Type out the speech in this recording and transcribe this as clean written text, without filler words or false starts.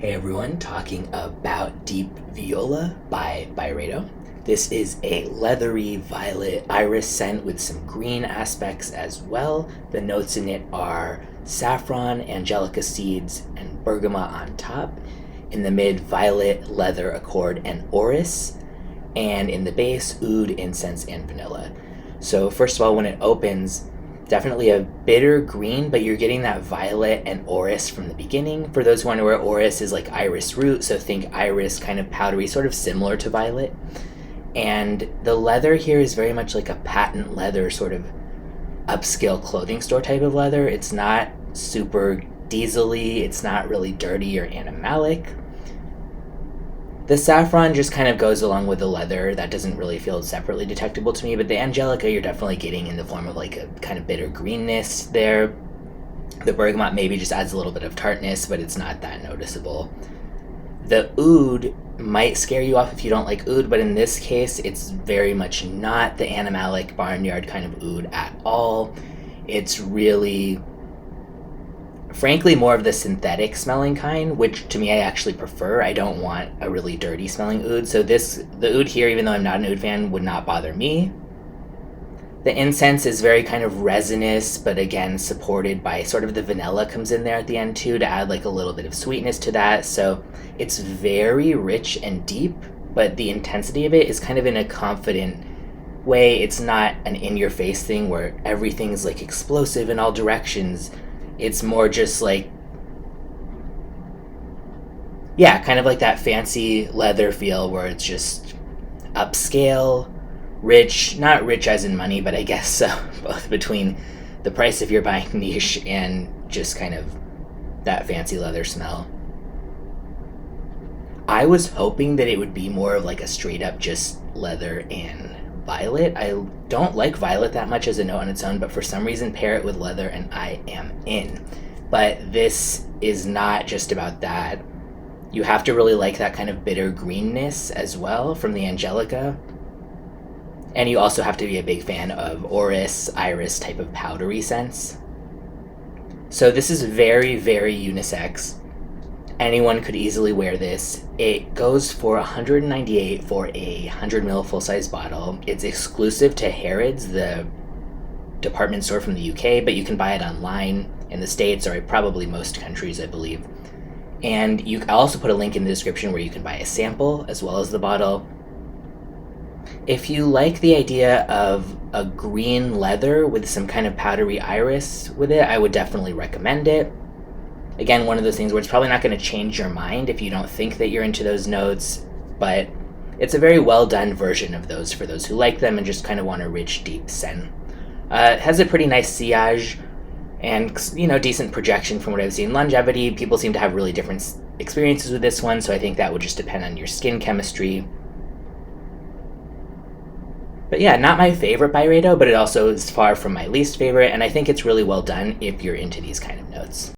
Hey everyone, talking about Deep Viola by Byredo. This is a leathery violet iris scent with some green aspects as well. The notes in it are saffron, angelica seeds, and bergamot on top. In the mid, violet, leather accord, and orris. And in the base, oud, incense, and vanilla. So first of all, when it opens, definitely a bitter green, but you're getting that violet and orris from the beginning. For those who wonder where orris is, like iris root, so think iris, kind of powdery, sort of similar to violet. And the leather here is very much like a patent leather, sort of upscale clothing store type of leather. It's not super diesely, it's not really dirty or animalic. The saffron just kind of goes along with the leather. That doesn't really feel separately detectable to me, but the angelica you're definitely getting in the form of like a kind of bitter greenness there. The bergamot maybe just adds a little bit of tartness, but it's not that noticeable. The oud might scare you off if you don't like oud, but in this case, it's very much not the animalic barnyard kind of oud at all. It's really, frankly, more of the synthetic smelling kind, which to me I actually prefer. I don't want a really dirty smelling oud, so the oud here, even though I'm not an oud fan, would not bother me. The incense is very kind of resinous, but again supported by sort of the vanilla comes in there at the end too to add like a little bit of sweetness to that. So it's very rich and deep, but the intensity of it is kind of in a confident way. It's not an in-your-face thing where everything's like explosive in all directions. It's more just like, yeah, kind of like that fancy leather feel where it's just upscale, rich, not rich as in money, but I guess so, both between the price if you're buying niche and just kind of that fancy leather smell. I was hoping that it would be more of like a straight up just leather and violet. I don't like violet that much as a note on its own, but for some reason pair it with leather and I am in. But this is not just about that. You have to really like that kind of bitter greenness as well from the angelica. And you also have to be a big fan of orris, iris type of powdery scents. So this is very, very unisex. Anyone could easily wear this. It goes for $198 for a 100ml full-size bottle. It's exclusive to Harrods, the department store from the UK, but you can buy it online in the States or probably most countries, I believe. And I'll also put a link in the description where you can buy a sample as well as the bottle. If you like the idea of a green leather with some kind of powdery iris with it, I would definitely recommend it. Again, one of those things where it's probably not going to change your mind if you don't think that you're into those notes, but it's a very well done version of those for those who like them and just kind of want a rich, deep scent. It has a pretty nice sillage and, decent projection from what I've seen. Longevity, people seem to have really different experiences with this one, so I think that would just depend on your skin chemistry. But yeah, not my favorite Byredo, but it also is far from my least favorite, and I think it's really well done if you're into these kind of notes.